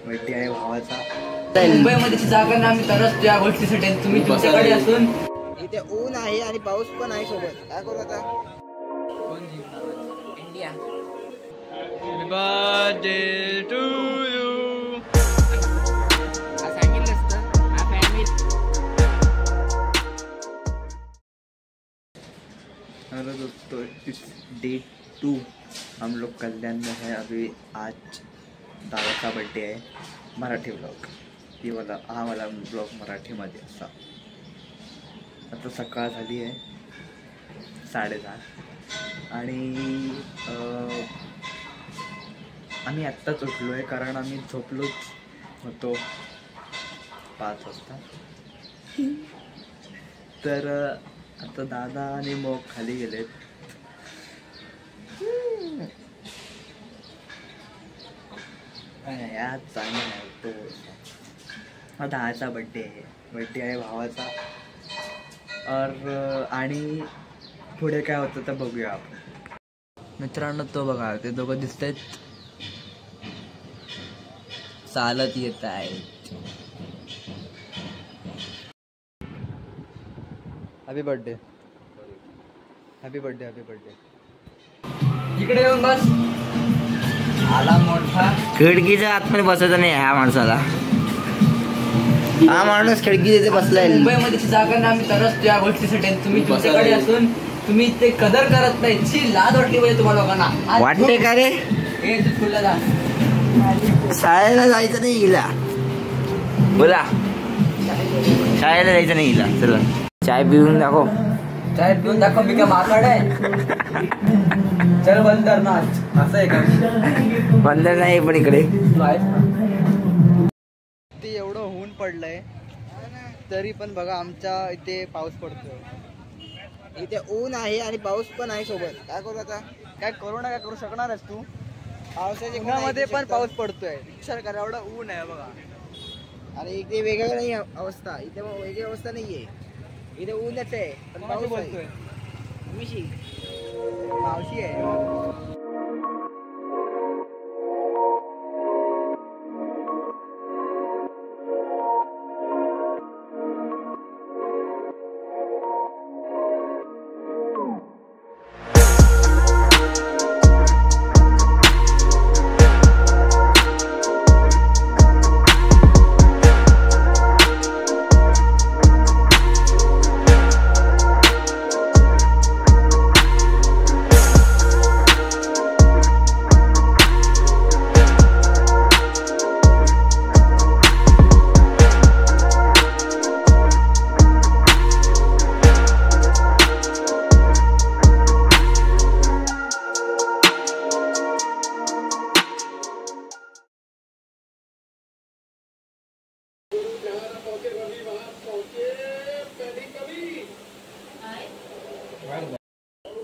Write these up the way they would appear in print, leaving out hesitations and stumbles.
Birthday आहे भावाचा. मुंबईमध्ये जागा ना आम्ही तरच त्या गोष्टीसाठी तुम्ही तुमच्याकडे असून इथे ऊन आहे आणि पाऊस पण आहे सोबत. काय करू आता? कोण जिंकणार? India. Happy birthday to you. सांगितलंस तर हा फॅमिली. हेलो दोस्तों, इट्स डे 2. हम लोग कल्याण में है अभी. आज दादाचा बर्थडे आहे. मराठी ब्लॉग हा वाला ब्लॉग मराठीमध्ये असा. आता सकाळ झाली आहे 10:30 आणि आम्ही आत्ताच उठलो आहे कारण आम्ही झोपलोच होतो 5 वाजता. तर आता दादा आणि मग खाली गेलेत. यार चांगला आहे तो. दादाचा बड्डे आहे भावाचा. आणि पुढे काय होतं तर बघूया आपण. मित्रांनो, तो बघा ते दोघं दिसत आहेत चालत येत आहेत. Happy birthday. Happy birthday. Happy birthday. इकडे येऊन बस. आला मोठा. खिडकीच्या आतमध्ये बसायचं नाही ह्या माणसाला. हा माणूस खिडकी बसलाय. मुंबईमध्ये जागा ना आम्ही तरच त्या गोष्टीसाठी तुम्ही तुमच्याकडे असून तुम्ही ते कदर करत नाही. ची लाज वाटली पाहिजे तुम्हाला लोकांना. वाटते का रे? हे तू स्कूलला जा. शाळेला जायचं नाही हिला. बोला, शाळेला जायचं नाही हिला. चला चाय पिऊन दाखव. चाय पिऊन दाखव. मी काय माकड आहे? चल बंद कर ना. असं आहे का? बंद नाही पण इकडे ते एवढं ऊन पडलंय तरी पण बघा आमच्या इथे पाऊस पडतोय. इथे ऊन आहे आणि पाऊस पण आहे सोबत. काय करू आता? काय करू नका करू शकणारच तू. पावसाच्या उन्हामध्ये पण पाऊस पडतोय. विचार करा एवढं ऊन आहे बघा. अरे इथे वेगळं नाही अवस्था. इथे वेगळी अवस्था नाहीये. इथे ऊनच आहे पण पाऊस बोलतोय. मावशी आहे.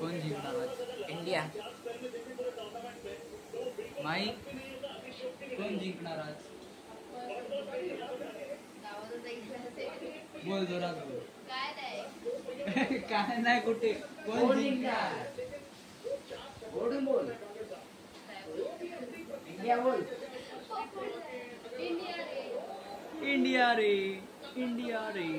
कोण जिंकणार? इंडिया. माई कोण जिंकणार आज? बोल जोरात बोल. काय नाही कुठे. कोण जिंकणार? बोलून बोल. इंडिया बोल. इंडिया रे. इंडिया रे.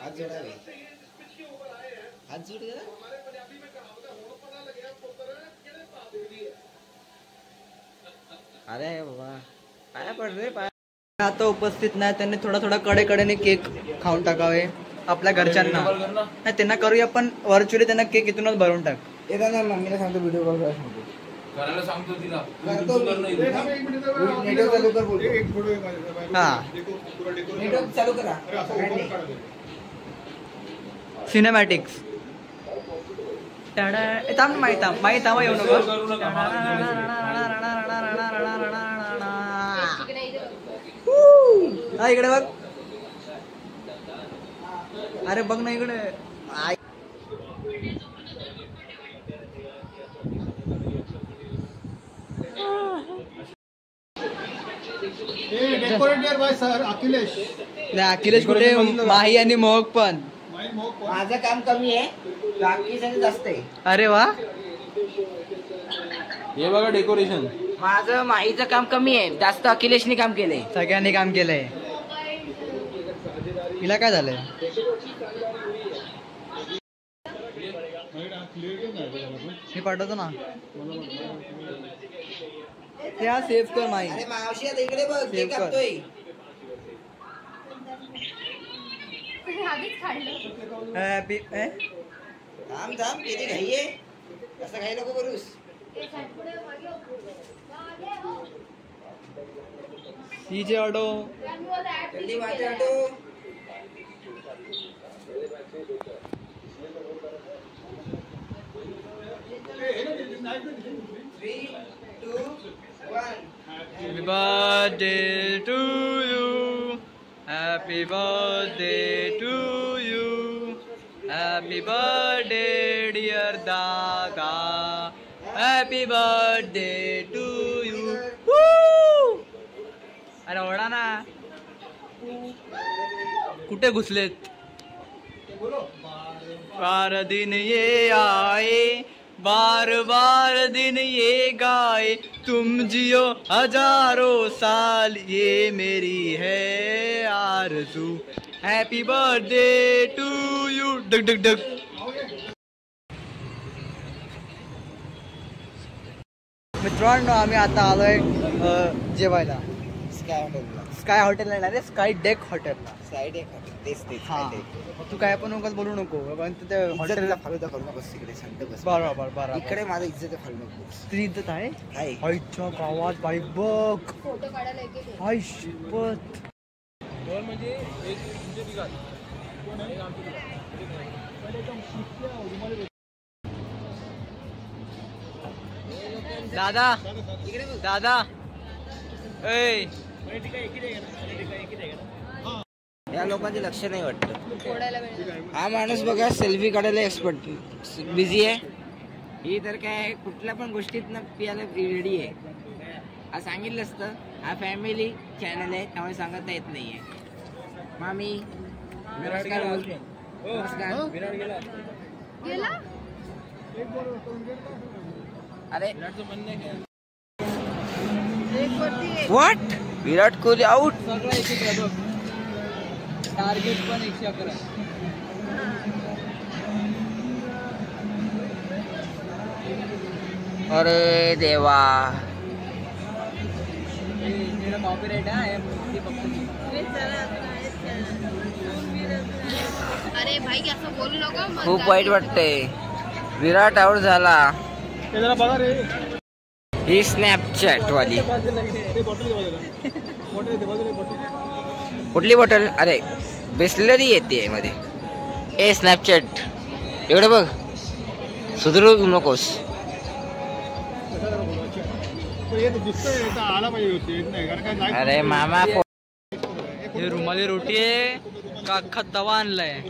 हात जोडावे. हात जोड गेला. अरे बाबा पाया पड रे. आता उपस्थित नाही त्यांनी थोडा कडेने केक खाऊन टाकावे आपल्या घरच्यांना. नाही त्यांना करूया पण व्हर्च्युअली त्यांना केक इथूनच भरून टाक. येतात ना. मम्मीला सांगतो व्हिडिओ कॉल करायला सांगतो. तिला नेटवर्क चालू कर बोल. हा नेटवर्क चालू करा. सिनेमॅटिक्स. माहित येऊ नको. हा इकडे बघ. अरे बघ ना इकडे. अखिलेश कुठे? माही आणि मोहक पण. माझं काम कमी आहे, बाकी सगळं जास्त आहे. अरे वा. हे बघा डेकोरेशन. माझं माहीचं काम कमी आहे, जास्त अखिलेशने काम केलंय. सगळ्यांनी काम केलंय. हिला काय झालंय? मी पाठवतो ना. त्या सेव्ह कर माई. इकडे बघ, Save कर. हॅपी थांब किती घाई आहे, असं घाई नको करूस. DJ auto. जल्दी वाटे auto. Happy birthday to you. Happy birthday to you. Happy birthday dear Dada. Happy birthday to you. Woo! अरे ओढा ना. कुठे घुसलेत? बार दिन ये आए, बार बार दिन ये गाए, तुम जियो हजारों साल, ये मेरी है आरज़ू. Happy birthday to you. डग डग डग. मित्रांनो आम्ही आता आलोय जेवायला स्काय हॉटेल रे, स्काय डेक हॉटेलला. हा तू काय पण नकोस बोलू नको, हॉटेलला फालुदा करू नकोस तिकडे, शांत बस. बरोबर बरोबर. इकडे माझं इज्जत फालू नकोस. तुझी इज्जत आहे. हाय. आईच्या गावात बाई बघ. हाय शिपत. म्हणजे एक तुमचे बिघाड. दादा दादा ए या लोकांचे लक्ष नाही वाटतं. हा माणूस बघा सेल्फी काढायला एक्सपर्ट बिझी आहे. ही तर काय कुठल्या पण गोष्टीत न पियाला रेडी आहे. हा सांगितलं असतं, हा फॅमिली चॅनल आहे त्यामुळे सांगता येत नाहीये. मामी नमस्कार. नमस्कार. गेला अरे एक वरती व्हॉट, विराट कोहली आउट. सगळं एक बघ. टार्गेट पण 111. अरे देवा. मेरा कॉपीराइट आहे फक्त. अरे भाई असं बोलू नको. खूप वाईट वाटतंय. विराट आउट झाला. ही स्नॅपचॅट वाली. कुठली बॉटल? अरे बिस्लरी येते मध्ये. ए स्नॅपचॅट एवढं बघ, सुधरू नकोस. अरे मामा हे रुमाली रोटी आहे का अख्खा तवा आणलाय?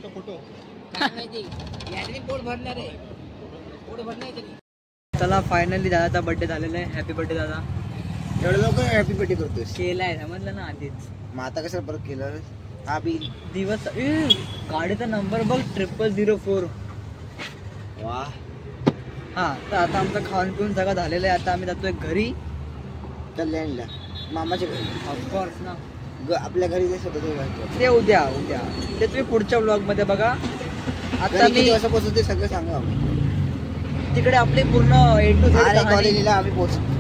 चला फायनली दादाचा बर्थडे झालेला आहे. हॅपी बर्थडे दादा. एवढं लोक हॅपी बर्थडे करतोस. केलाय समजलं ना आधीच. मग आता कसं परत केलं? हा बी दिवस गाडीचा नंबर बघ 0004. वा. हा तर आता आमचं खाऊन पिऊन सगळं झालेलं आहे. आता आम्ही जातोय घरी, कल्याणला मामाच्या घरी. ऑफकोर्स ना. आपल्या घरी जे स्वतः ते उद्या ते तुम्ही पुढच्या ब्लॉग मध्ये बघा. आता मी असं पोहोचतो ते सगळं सांगा. तिकडे आपली पूर्ण A to Z कॉलेजला आम्ही पोहोचतो.